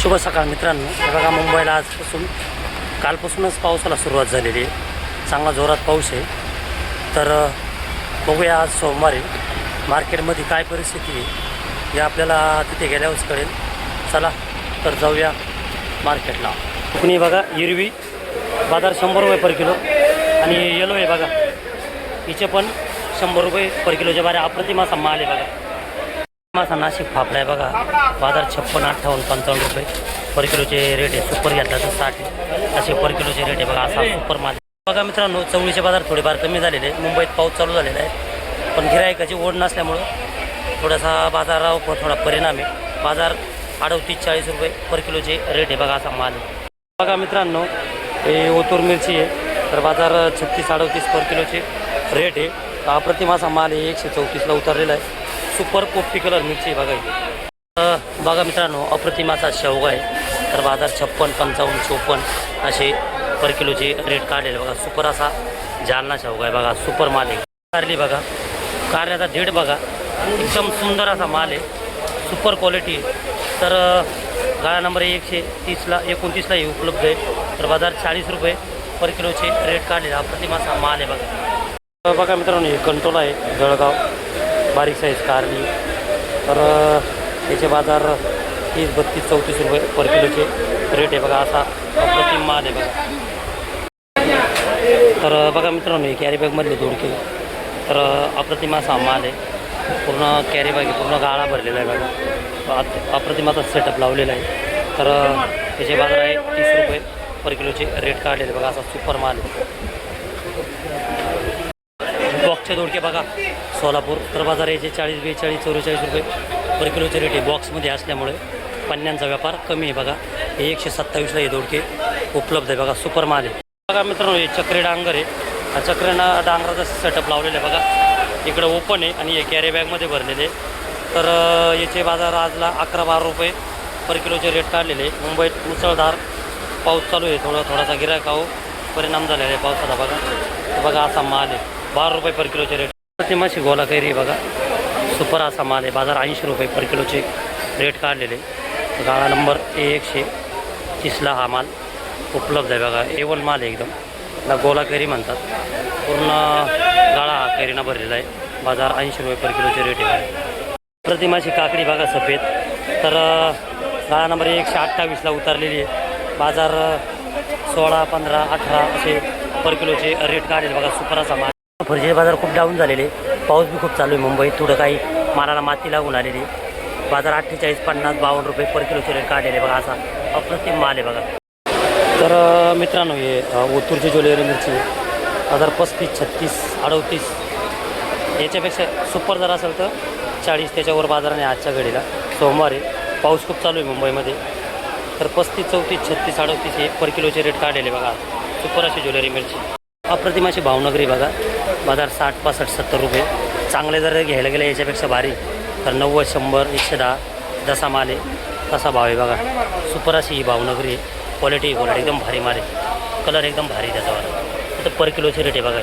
शुभ सकाळ मित्रांनो. हे बघा, मुंबईला आजपासून कालपासूनच पावसाला सुरुवात झालेली आहे. चांगला जोरात पाऊस आहे. तर बघूया आज सोमवारी मार्केटमध्ये काय परिस्थिती आहे हे आपल्याला तिथे गेल्यावरच कळेल. चला तर जाऊया मार्केटला. कुणी बघा, हिरवी बाजार 100 रुपये पर किलो आणि येलो आहे बघा, हिचे पण 100 रुपये पर किलोच्या बारे. अप्रतिम असा माल आहे बघा. मासा नाशिक फाफडा आहे बघा, बाजार 56, 58, 55 रुपये पर किलोचे रेट आहे. सुपर घेतला तर 60 असे पर किलोचे रेट आहे बघा. असा सुपर माल बघा मित्रांनो. चवळीचे बाजार थोडेफार कमी झालेले आहे. मुंबईत पाऊस चालू झालेला आहे, पण गिरायकाची ओढ नसल्यामुळं थोडासा बाजारावर थोडा परिणाम आहे. बाजार 38-40 रुपये पर किलोचे रेट आहे बघा. असा माल आहे बघा मित्रांनो. हे ओतूर मिरची आहे, तर बाजार 36-38 पर किलोचे रेट आहे. अप्रतिम असा माल आहे. 134ला उतरलेला आहे. सुपर पोपटी कलर मिरची बघा. बघा मित्रांनो, अप्रतिमाचा शेवगा आहे, तर बाजार 56, 55, 54 असे पर किलोचे रेट काढलेले बघा. सुपर असा जालना शेवगा आहे बघा. सुपर माल आहे. कारली बघा, कारल्याचा डेट बघा, एकदम सुंदर असा माल आहे. सुपर क्वालिटी आहे. तर गाळा नंबर 130ला 29ला हे उपलब्ध आहे. तर बाजार 40 रुपये पर किलोचे रेट काढलेला अप्रतिम असा माल आहे बघा. बघा मित्रांनो, हे कंट्रोल आहे जळगाव, बारीक साईज कारली. तर याचे बाजार 30, 32, 34 रुपये पर किलोचे रेट आहे बघा. असा अप्रतिम माल आहे बघा. तर बघा मित्रांनो, कॅरी बॅगमधले दोडके, तर अप्रतिम असा माल आहे. पूर्ण कॅरी बॅग पूर्ण गाळा भरलेला आहे बघा. अप्रतिमाचा सेटअप लावलेला आहे. तर याचे बाजार आहे 30 रुपये पर किलोचे रेट काढलेले बघा. असा सुपर माल आहे. बॉक्सचे दोडके बघा, सोलापूर, तर बाजार याचे 40, 42, 44 रुपये पर किलोचे रेट आहे. बॉक्समध्ये असल्यामुळे पन्न्यांचा व्यापार कमी आहे बघा. हे 127ला हे दोडके उपलब्ध आहे बघा. सुपर माल आहे बघा मित्रांनो. हे चक्री डांगर आहे. हा चक्रीना डांगराचा सेटअप लावलेला आहे बघा. इकडं ओपन आहे आणि हे कॅरी बॅगमध्ये भरलेले. तर याचे बाजार आजला 11-12 रुपये पर किलोचे रेट काढलेले. मुंबईत मुसळधार पाऊस चालू आहे. थोडासा गिरायकावर परिणाम झालेला आहे पावसाचा बघा. बघा असा माल आहे. 12 रुपये पर किलोचे रेट. प्रतिमाशी गोला कैरी बघा. सुपर असा माल आहे. बाजार 80 रुपये पर किलोचे रेट काढलेले. गाळा नंबर 130ला हा माल उपलब्ध आहे बघा. A1 माल आहे एकदम. ना गोला कैरी म्हणतात. पूर्ण गाळा हा कैरीना भरलेला आहे. बाजार 80 रुपये पर किलोचे रेट आहे. प्रतिमाची काकडी बघा सफेद, तर गाळा नंबर 128ला उतरलेली आहे. बाजार 16, 15, 18 असे पर किलोचे रेट काढलेले बघा. सुपर असा माल. फरजीचे बाजार खूप डाऊन झालेले. पाऊस बी खूप चालू आहे मुंबईत. थोडं काही मालाला माती लागून आलेली. बाजार 48, 50, 52 रुपये पर किलोचे रेट काढलेले बघा. असा अप्रतिम माल आहे बघा. तर मित्रांनो, हे ओतूरची ज्वेलरी मिरची बाजार 35, 36, 38 याच्यापेक्षा सुपर जर असेल तर 40 त्याच्यावर बाजाराने आजच्या घडीला सोमवारी. पाऊस खूप चालू आहे मुंबईमध्ये. तर 35, 34, 36, 38 हे पर किलोचे रेट काढलेले बघा. सुपर अशी ज्वेलरी मिरची. अप्रतिमाची भावनगरी बघा. बाजार 60, 65, 70 रुपये. चांगले जर घ्यायला गेले याच्यापेक्षा भारी तर 90, 100, 110 जसा माल आहे तसा भाव आहे बघा. सुपर अशी ही भावनगरी. क्वालिटी एकदम भारी माल आहे. कलर एकदम भारी त्याच्यावर. तर पर किलोचे रेट आहे बघा.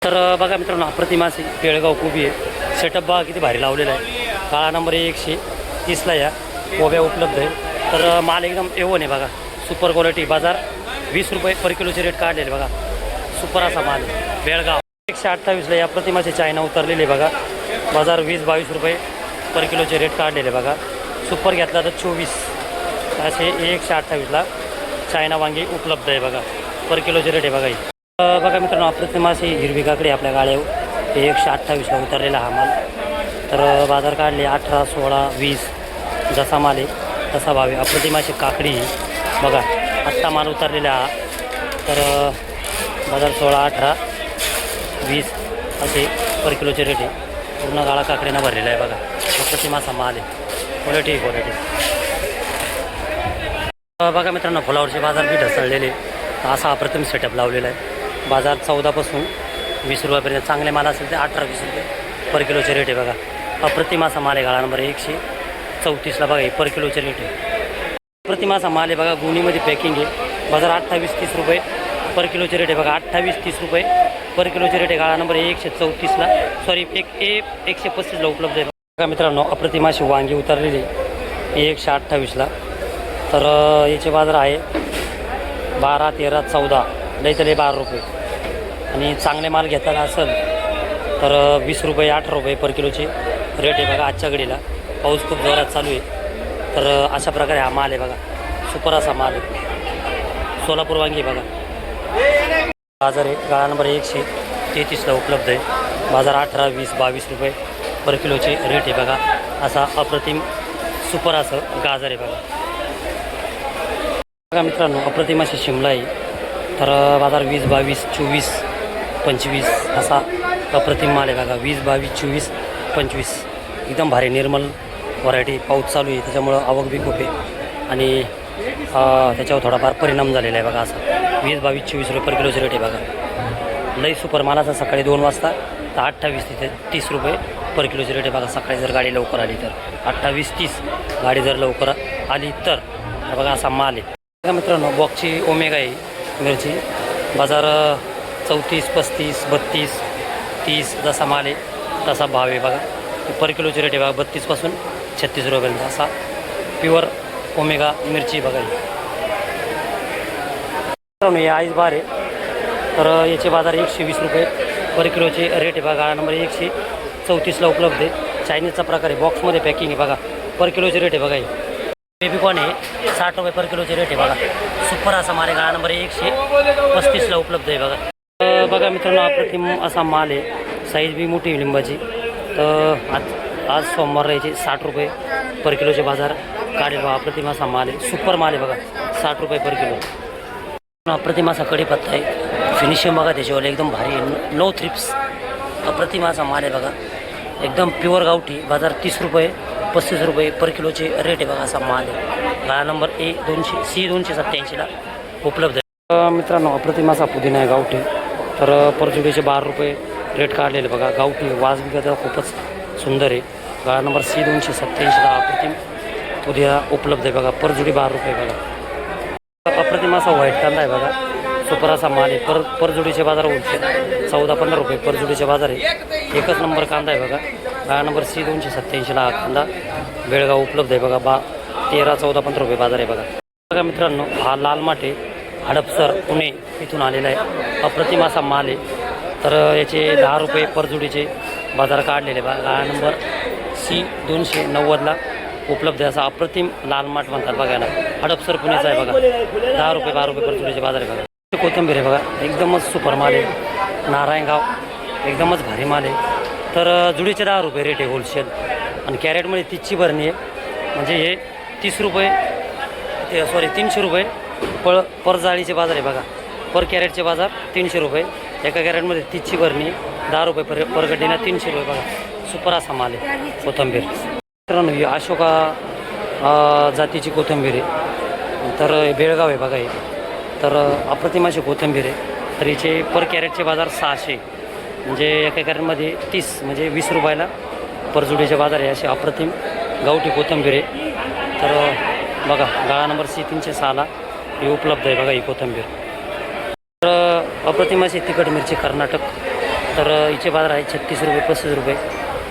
तर बघा मित्रांनो, अप्रतिमाची पेळगाव कोबी आहे. सेटअप बघा किती भारी लावलेला आहे. काळा नंबर 130ला या कोब्या उपलब्ध आहे. तर माल एकदम A1 आहे बघा. Super quality. बाजार 20 रुपये पर किलोचे रेट काढलेले बघा. सुपर असा माल आहे. बेळगाव 128ला या प्रतिमाचे चायना उतरलेले बघा. बाजार 20-22 रुपये पर किलोचे रेट काढलेले बघा. सुपर घेतला तर 24 असे 128ला चायना वांगी उपलब्ध आहे बघा. पर किलोचे रेट आहे बघा. बघा मित्रांनो, अप्रतिमाची हिरवी काकडी आपल्या गाड्यावर 128ला उतरलेला हा माल. तर बाजार काढले 18, 16, 20 जसा माल आहे तसा भाव आहे. अप्रतिमाची काकडी बघा. आत्ता माल उतरलेला हा. तर बाजार 16, 18, 20 असे पर किलोचे रेट आहे. पूर्ण गाळा काकडीनं भरलेला आहे बघा. अप्रतिमाचा माल आहे. क्वालिटी. बघा मित्रांनो, फुलावरचे बाजार बी ढसळलेले. असा अप्रतिम सेटअप लावलेला आहे. बाजार 14 पासून 20 रुपयापर्यंत. चांगले माल असेल ते 18-20 रुपये पर किलोचे रेट आहे बघा. अप्रतिम असा माल आहे. गाळा नंबर 134ला बघा. पर किलोचे रेट आहे. अप्रतिमाचा माल आहे बघा. गुणीमध्ये पॅकिंग आहे. बाजार 28-30 रुपये पर किलोचे रेट आहे बघा. 28-30 रुपये पर किलोचे रेट आहे. गाळा नंबर 134ला 135ला उपलब्ध आहे बघा मित्रांनो. अप्रतिमाशी वांगी उतरलेली 128ला. तर याचे बाजार आहे 12, 13, 14 लई तरी 12 रुपये. आणि चांगले माल घेताना असेल तर 20 रुपये 18 रुपये पर किलोचे रेट आहे बघा. आजच्या घडीला पाऊस खूप जोरात चालू आहे. तर अशा प्रकारे हा माल आहे बघा. सुपर असा माल आहे. सोलापूर वांगी बघा. बाजार आहे गाळा नंबर 133ला उपलब्ध आहे. बाजार 18, 20, 22 रुपये पर किलोचे रेट आहे बघा. असा अप्रतिम सुपर असं गाजर आहे बघा. बघा मित्रांनो, अप्रतिम अशी शिमला आहे. तर बाजार 20, 22, 24, 25 असा अप्रतिम माल आहे बघा. 20, 22, 24, 25 एकदम भारी निर्मल व्हरायटी. पाऊस चालू आहे त्याच्यामुळं आवक बी खूप आहे आणि त्याच्यावर थोडाफार परिणाम झालेला आहे बघा. असं 20, 22, 24 रुपये पर किलोचे रेट आहे बघा. लई सुपर मालाचा सकाळी 2 वाजता तर 28 ते 30 रुपये पर किलोचे रेट आहे बघा. सकाळी जर गाडी लवकर आली तर 28, 30 गाडी जर लवकर आली तर बघा असा माल आहे बघा. मित्रांनो, बॉक्सची ओमेगा आहे मिरची. बाजार 34, 35, 32, 30 जसा माल आहे तसा भाव आहे बघा. पर किलोचे रेट आहे बघा. 32पासून 36 रुपयापर्यंत असा प्युअर ओमेगा मिरची बघा. हे आईस बार आहे. तर याचे बाजार 120 रुपये पर किलोचे रेट आहे बघा. गाळा नंबर 134ला उपलब्ध आहे. चायनीजचा प्रकार आहे. बॉक्समध्ये पॅकिंग आहे बघा. पर किलोचे रेट आहे बघा. बेबीकॉर्न आहे 60 रुपये पर किलोचे रेट आहे बघा. सुपर असा माल आहे. गाळा नंबर 135ला उपलब्ध आहे बघा. बघा मित्रांनो, अप्रतिम असा माल आहे. साईज बी मोठी लिंबाची. तर आज सोमवार याचे 60 रुपये पर किलोचे बाजार काढेल बघा. अप्रतिम असा माल आहे. सुपर माल आहे बघा. 60 रुपये पर किलो. अप्रतिम असा कढीपत्ता आहे. फिनिशिंग बघा त्याच्यावर एकदम भारी आहे. नो थ्रिप्स अप्रतिम असा माल आहे बघा. एकदम प्युअर गावठी. बाजार 30 रुपये 35 रुपये पर किलोचे रेट आहे बघा. असा माल आहे. गाळा नंबर C287ला उपलब्ध आहे. मित्रांनो, अप्रतिम असा पुदिना आहे गावठी. तर परजुडीचे 12 रुपये रेट काढलेले बघा. गावठी वाज बी त्याचा खूपच सुंदर आहे. गाळा नंबर C287ला अप्रतिम पुदिना उपलब्ध आहे बघा. परजुडी 12 रुपये बघा. अप्रतिम असा व्हाईट कांदा आहे बघा. सुपर असा माल आहे. परजुडीचे बाजार होते 14-15 रुपये परजुडीचे बाजार आहे. एकच नंबर कांदा आहे बघा. गाळा नंबर C287ला हा कांदा बेळगाव उपलब्ध आहे बघा. 13, 14, 15 रुपये बाजार आहे बघा. बघा मित्रांनो, हा लाल माटे हडपसर पुणे इथून आलेला आहे. अप्रतिम असा माल आहे. तर याचे 10 रुपये परजुडीचे बाजार काढलेले बघा. गाळा नंबर C290ला उपलब्ध आहे. असा अप्रतिम लाल माठ म्हणतात बघायला. हडपसर पुण्याचा आहे बघा. 10 रुपये 12 रुपये परजुडीचे बाजार आहे बघा. कोथिंबीर आहे बघा. एकदमच सुपर माल आहे. नारायणगाव एकदमच भारी माल आहे. तर जुडीचे 10 रुपये रेट आहे होलसेल. आणि कॅरेटमध्ये 30ची भरणी आहे. म्हणजे हे 30 रुपये 300 रुपये पर जाळीचे बाजार आहे बघा. पर कॅरेटचे बाजार 300 रुपये. एका कॅरेटमध्ये 30ची भरणी 10 रुपये पर गड्डीला 300 रुपये बघा. सुपर असा माल आहे कोथिंबीर. मित्रांनो, ही अशोका जातीची कोथिंबीर आहे. तर बेळगाव आहे बघा हे. तर अप्रतिम अशी कोथिंबीर आहे. तर हिचे पर कॅरेटचे बाजार 600. म्हणजे एका कॅरेटमध्ये 30 म्हणजे 20 रुपयाला परजुडीचे बाजार आहे. असे अप्रतिम गावठी कोथिंबीर आहे. तर बघा, गाळा नंबर C306ला ही उपलब्ध आहे बघा ही कोथिंबीर. तर अप्रतिम अशी तिखट मिरची कर्नाटक. तर हिचे बाजार आहे 36 रुपये 35 रुपये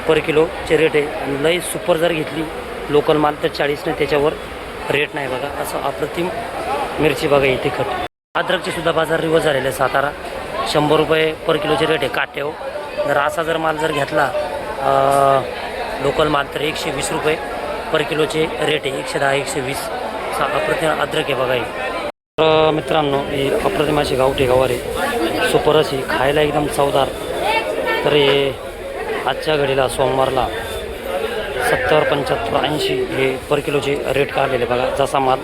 पर किलोचे रेट आहे. आणि लई सुपर जर घेतली लोकल माल तर 40 नाही, त्याच्यावर रेट नाही बघा. असं अप्रतिम मिरची बघा ही तिखट. अद्रकचे सुद्धा बाजार रिवर्स झालेले आहे. सातारा 100 रुपये पर किलोचे रेट आहे काट्यावर. जर असा जर माल जर घेतला लोकल माल तर 120 रुपये पर किलोचे रेट आहे. 110, 120 अप्रतिम अद्रक आहे बघा ही. तर मित्रांनो, ही अप्रतिम अशी गावठी गवार आहे. सुपर अशी खायला एकदम चवदार. तर हे आजच्या घडीला सोमवारला 70, 75, 80 हे पर किलोचे रेट काढलेले बघा. जसा माल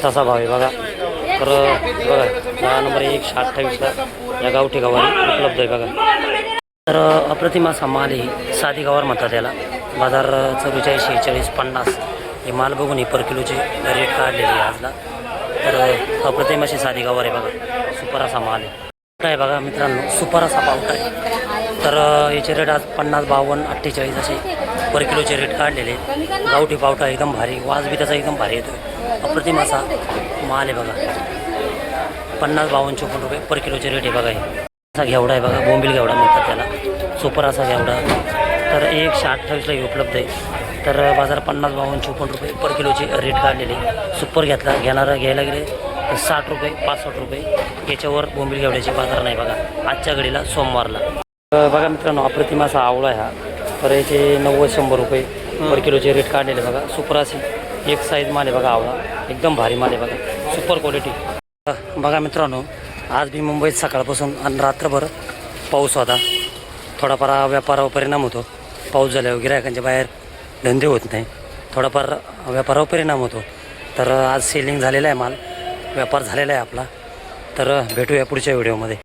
तसा भाव आहे बघा. तर बघा, गाळा नंबर 128ला या गावठी गवारी उपलब्ध आहे बघा. तर अप्रतिम असा माल आहे. साधी गवार म्हणतात याला. बाजार 44, 40, 50 हे माल बघून ही पर किलोचे रेट काढलेले आहे आजला. तर अप्रतिम अशी साधी गवार आहे बघा. सुपर असा माल आहे बघा मित्रांनो. सुपर असा पावटा आहे. तर याचे रेट आज 50, 52, 48 असे पर किलोचे रेट काढलेले. गावठी पावटा एकदम भारी. वाज बी त्याचा एकदम भारी येतो. अप्रतिम असा माल आहे बघा. 50, 52, 54 रुपये पर किलोचे रेट आहे बघा. हे असा घेवडा आहे बघा. बोंबील घेवडा म्हणतात त्याला. सुपर असा घेवडा. तर 128ला उपलब्ध आहे. तर बाजार 50-52-54 रुपये पर किलोचे रेट काढलेले. सुपर घ्यायला गेले तर 60 रुपये 65 रुपये, याच्यावर बोंबील घेवड्याचे बाजार नाही बघा आजच्या घडीला सोमवारला. बघा मित्रांनो, अप्रतिम असा आवळा आहे हा. तर याचे 90-100 रुपये पर किलोचे रेट काढलेले बघा. सुपर अशी एक साईज माल आहे बघा आवळा, एकदम भारी माल आहे बघा, सुपर क्वालिटी. बघा मित्रांनो, आज मी मुंबईत सकाळपासून आणि रात्रभर पाऊस होता. थोडाफार व्यापारावर परिणाम होतो. पाऊस झाल्यावर गिरायकांच्या बाहेर धंदे होत नाही, थोडाफार व्यापारावर परिणाम होतो. तर आज सेलिंग झालेला आहे माल, व्यापार झालेला आहे आपला. तर भेटूया पुढच्या व्हिडिओमध्ये.